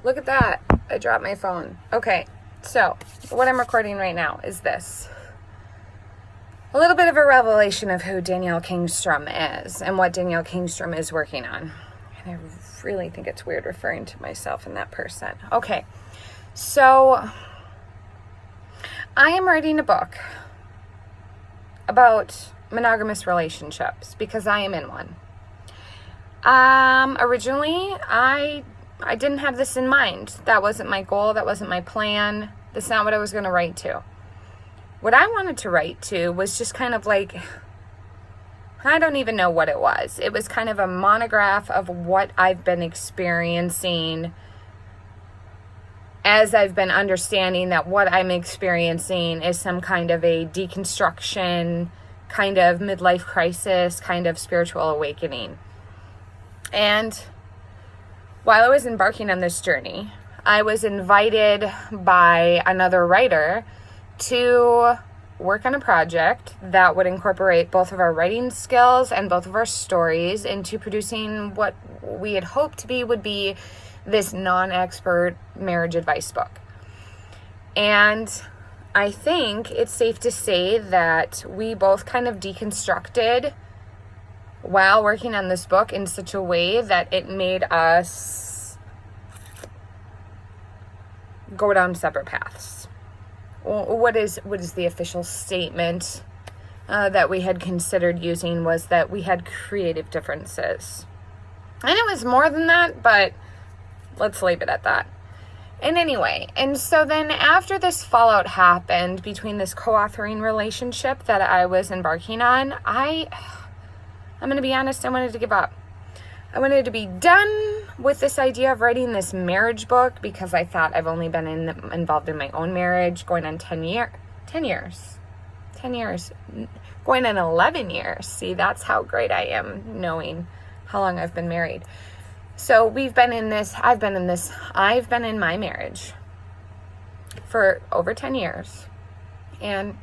Look at that. I dropped my phone. Okay, so what I'm recording right now is this. A little bit of a revelation of who Danielle Kingstrom is and what Danielle Kingstrom is working on. And I really think it's weird referring to myself in that person. Okay, so I am writing a book about monogamous relationships because I am in one. Originally, I didn't have this in mind. That wasn't my goal. That wasn't my plan. That's not what I was going to write to. What I wanted to write to was just kind of like, I don't even know what it was. It was kind of a monograph of what I've been experiencing as I've been understanding that what I'm experiencing is some kind of a deconstruction, kind of midlife crisis, kind of spiritual awakening. And while I was embarking on this journey, I was invited by another writer to work on a project that would incorporate both of our writing skills and both of our stories into producing what we had hoped would be this non-expert marriage advice book. And I think it's safe to say that we both kind of deconstructed while working on this book in such a way that it made us go down separate paths. What is the official statement that we had considered using was that we had creative differences. And it was more than that, but let's leave it at that. And anyway, and so then after this fallout happened between this co-authoring relationship that I was embarking on, I'm going to be honest, I wanted to give up. I wanted to be done with this idea of writing this marriage book because I thought I've only been involved in my own marriage going on 10 years, going on 11 years. See, that's how great I am knowing how long I've been married. So I've been in my marriage for over 10 years. And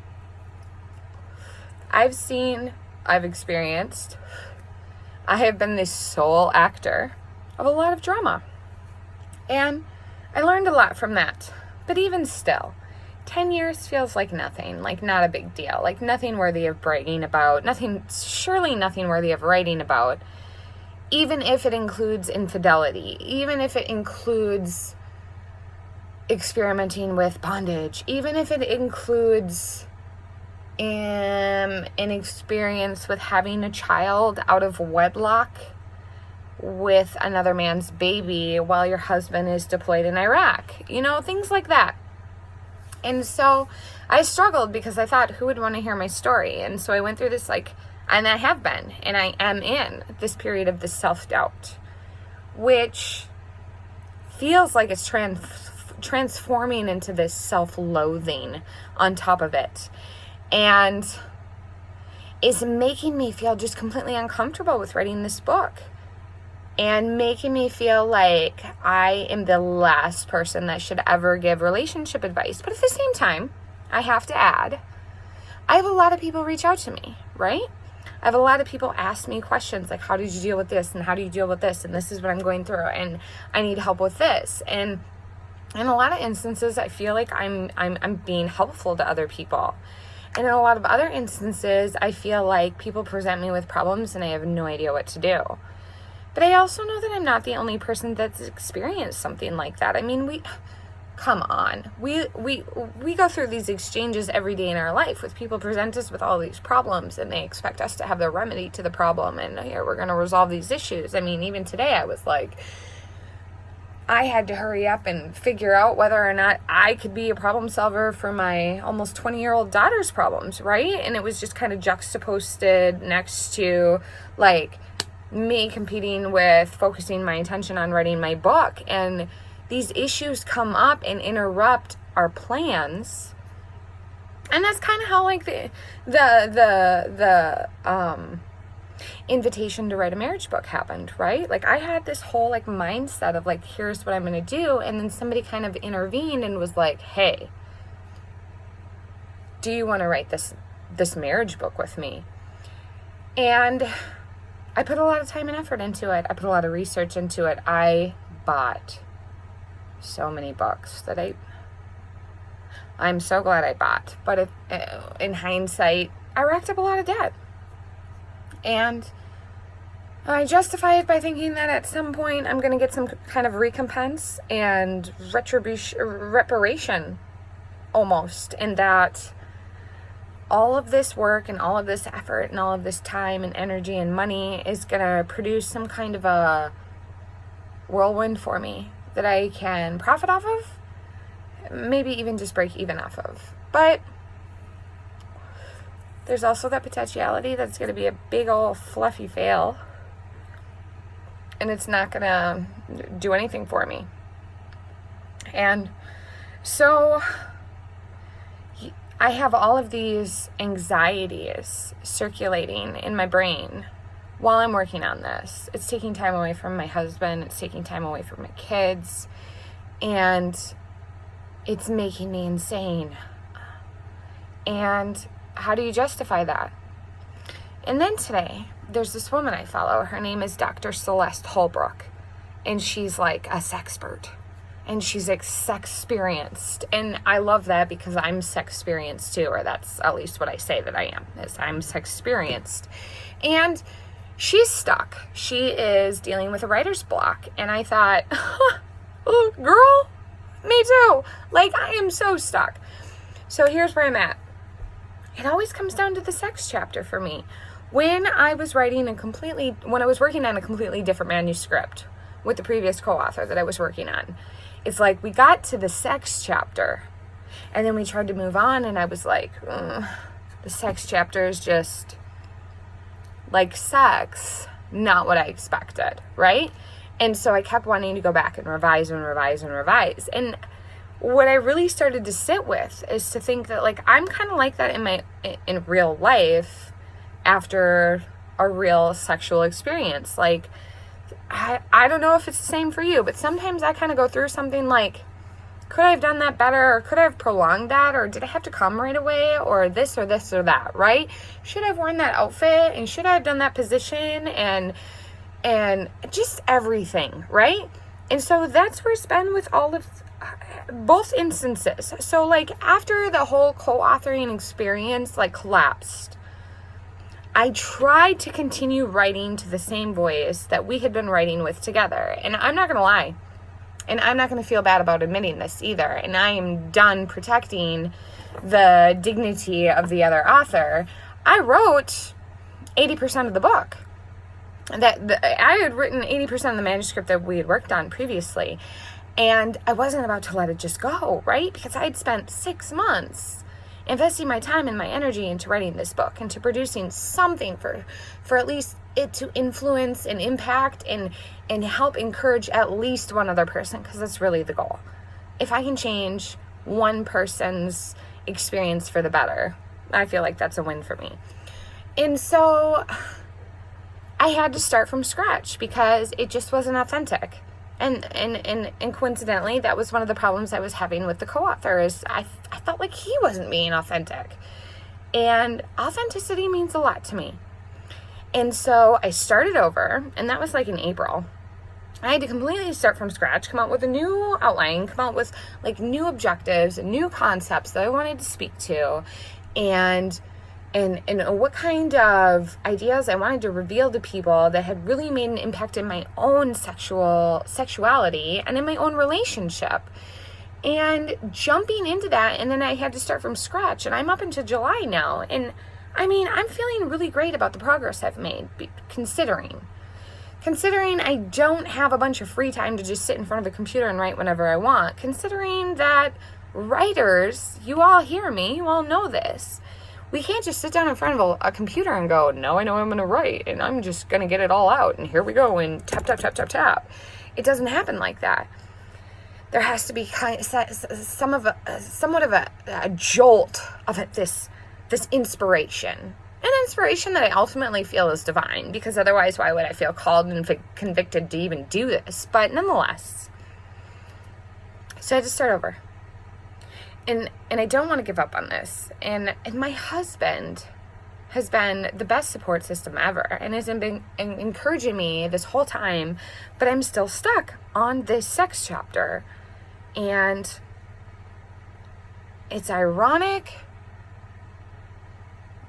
I've experienced, I have been the sole actor of a lot of drama. And I learned a lot from that. But even still, 10 years feels like nothing, like not a big deal, like nothing worthy of bragging about, surely nothing worthy of writing about, even if it includes infidelity, even if it includes experimenting with bondage, even if it includes an experience with having a child out of wedlock with another man's baby while your husband is deployed in Iraq, things like that. And so I struggled because I thought, who would want to hear my story? And so I went through this and I have been, and I am in this period of this self-doubt, which feels like it's transforming into this self-loathing on top of it. And is making me feel just completely uncomfortable with writing this book and making me feel like I am the last person that should ever give relationship advice. But at the same time, I have to add, I have a lot of people reach out to me, right? I have a lot of people ask me questions like, how did you deal with this? And how do you deal with this? And this is what I'm going through. And I need help with this. And in a lot of instances, I feel like I'm being helpful to other people. And in a lot of other instances, I feel like people present me with problems and I have no idea what to do. But I also know that I'm not the only person that's experienced something like that. I mean, come on. We go through these exchanges every day in our life with people present us with all these problems and they expect us to have the remedy to the problem and here we're going to resolve these issues. I mean, even today I was like, I had to hurry up and figure out whether or not I could be a problem solver for my almost 20-year-old daughter's problems, right? And it was just kind of juxtaposed next to me competing with focusing my attention on writing my book. And these issues come up and interrupt our plans. And that's kind of how the invitation to write a marriage book happened, right? I had this whole mindset of here's what I'm going to do. And then somebody kind of intervened and was like, hey, do you want to write this marriage book with me? And I put a lot of time and effort into it. I put a lot of research into it. I bought so many books that I'm so glad I bought. But in hindsight, I racked up a lot of debt. And I justify it by thinking that at some point I'm going to get some kind of recompense and reparation almost. And that all of this work and all of this effort and all of this time and energy and money is going to produce some kind of a whirlwind for me that I can profit off of, maybe even just break even off of. But there's also that potentiality that's going to be a big old fluffy fail, and it's not going to do anything for me. And so I have all of these anxieties circulating in my brain while I'm working on this. It's taking time away from my husband. It's taking time away from my kids. And it's making me insane. And how do you justify that? And then today, there's this woman I follow. Her name is Dr. Celeste Holbrook. And she's like a sexpert. And she's like sex-experienced. And I love that because I'm sex-experienced too. Or that's at least what I say that I am. Is I'm sex-experienced. And she's stuck. She is dealing with a writer's block. And I thought, oh, girl, me too. Like, I am so stuck. So here's where I'm at. It always comes down to the sex chapter for me. When I was working on a completely different manuscript with the previous co-author that I was working on, it's like we got to the sex chapter and then we tried to move on, and I was like, the sex chapter is just like sex, not what I expected, right? And so I kept wanting to go back and revise and revise and revise. And what I really started to sit with is to think that, like, I'm kind of like that in real life after a real sexual experience. Like, I don't know if it's the same for you, but sometimes I kind of go through something like, could I have done that better? Or could I have prolonged that? Or did I have to come right away? Or this or this or that, right? Should I have worn that outfit? And should I have done that position? And just everything, right? And so that's where it's been with all of both instances. So, like, after the whole co-authoring experience, like, collapsed, I tried to continue writing to the same voice that we had been writing with together. And I'm not going to lie. And I'm not going to feel bad about admitting this either. And I am done protecting the dignity of the other author. I wrote 80% of the book. I had written 80% of the manuscript that we had worked on previously. And I wasn't about to let it just go, right? Because I had spent 6 months investing my time and my energy into writing this book, into producing something for at least it to influence and impact and help encourage at least one other person, because that's really the goal. If I can change one person's experience for the better, I feel like that's a win for me. And so I had to start from scratch because it just wasn't authentic. And coincidentally, that was one of the problems I was having with the co-author, is I felt like he wasn't being authentic. And authenticity means a lot to me. And so I started over, and that was like in April. I had to completely start from scratch, come out with a new outline, come out with like new objectives and new concepts that I wanted to speak to, and what kind of ideas I wanted to reveal to people that had really made an impact in my own sexuality and in my own relationship. And jumping into that, and then I had to start from scratch, and I'm up into July now. And I mean, I'm feeling really great about the progress I've made, considering I don't have a bunch of free time to just sit in front of a computer and write whenever I want, considering that writers, you all hear me, you all know this. We can't just sit down in front of a computer and go, no, I know I'm going to write, and I'm just going to get it all out, and here we go, and tap, tap, tap, tap, tap. It doesn't happen like that. There has to be somewhat of a jolt of this inspiration. An inspiration that I ultimately feel is divine, because otherwise why would I feel called and convicted to even do this? But nonetheless, so I had to start over. And I don't want to give up on this. And my husband has been the best support system ever and has been encouraging me this whole time, but I'm still stuck on this sex chapter. And it's ironic,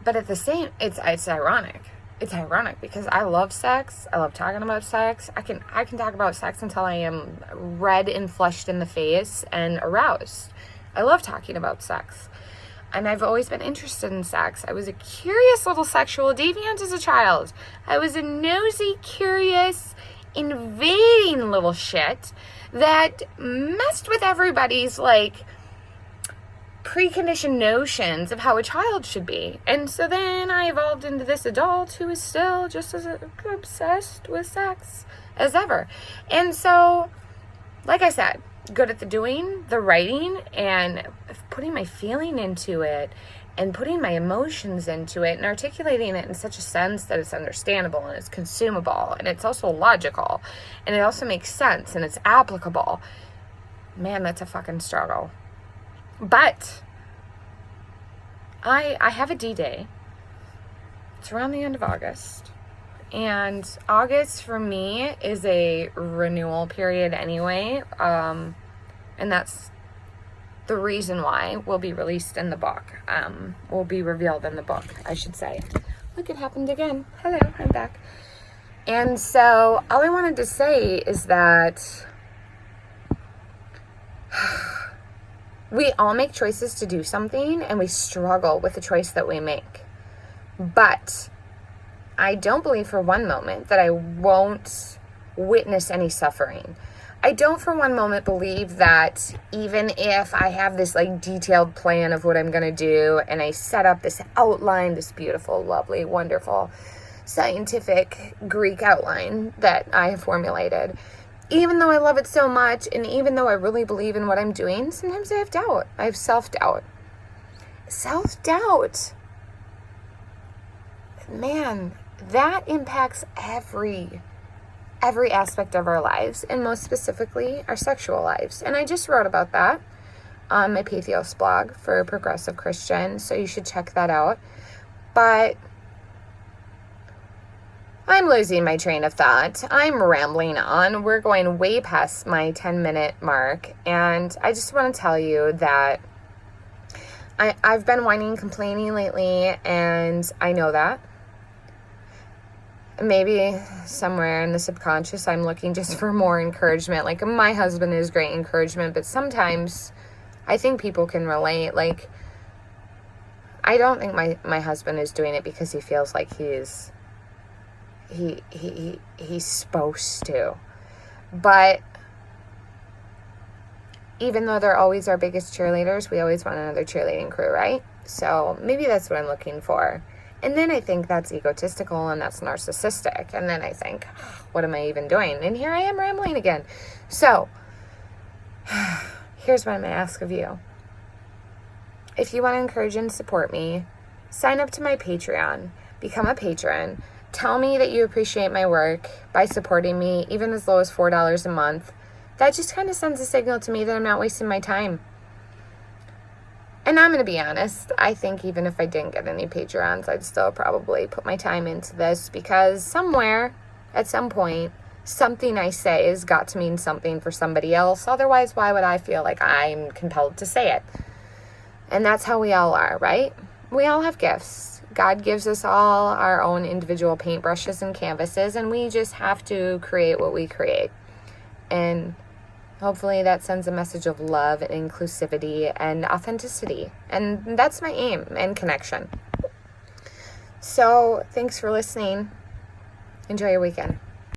but at the same, it's ironic. It's ironic because I love sex. I love talking about sex. I can talk about sex until I am red and flushed in the face and aroused. I love talking about sex. And I've always been interested in sex. I was a curious little sexual deviant as a child. I was a nosy, curious, invading little shit that messed with everybody's, like, preconditioned notions of how a child should be. And so then I evolved into this adult who is still just as obsessed with sex as ever. And so, like I said, good at the doing, the writing, and putting my feeling into it, and putting my emotions into it, and articulating it in such a sense that it's understandable, and it's consumable, and it's also logical, and it also makes sense, and it's applicable. Man, that's a fucking struggle. But I have a D-Day. It's around the end of August. And August for me is a renewal period anyway. And that's the reason why will be released in the book. Will be revealed in the book, I should say. Look, it happened again. Hello, I'm back. And so all I wanted to say is that we all make choices to do something, and we struggle with the choice that we make. But I don't believe for one moment that I won't witness any suffering. I don't for one moment believe that even if I have this, like, detailed plan of what I'm going to do, and I set up this outline, this beautiful, lovely, wonderful, scientific Greek outline that I have formulated, even though I love it so much, and even though I really believe in what I'm doing, sometimes I have doubt. I have self-doubt. Self-doubt. Man, that impacts every aspect of our lives, and most specifically, our sexual lives. And I just wrote about that on my Pathos blog for Progressive Christian, so you should check that out. But I'm losing my train of thought. I'm rambling on. We're going way past my 10-minute mark. And I just want to tell you that I've been whining and complaining lately, and I know that. Maybe somewhere in the subconscious, I'm looking just for more encouragement. Like, my husband is great encouragement, but sometimes I think people can relate. Like, I don't think my husband is doing it because he feels like he's supposed to. But even though they're always our biggest cheerleaders, we always want another cheerleading crew, right? So maybe that's what I'm looking for. And then I think that's egotistical and that's narcissistic. And then I think, what am I even doing? And here I am rambling again. So here's what I'm going to ask of you. If you want to encourage and support me, sign up to my Patreon. Become a patron. Tell me that you appreciate my work by supporting me, even as low as $4 a month. That just kind of sends a signal to me that I'm not wasting my time. And I'm going to be honest, I think even if I didn't get any Patreons, I'd still probably put my time into this, because somewhere, at some point, something I say has got to mean something for somebody else. Otherwise, why would I feel like I'm compelled to say it? And that's how we all are, right? We all have gifts. God gives us all our own individual paintbrushes and canvases, and we just have to create what we create. And hopefully that sends a message of love and inclusivity and authenticity. And that's my aim, and connection. So thanks for listening. Enjoy your weekend.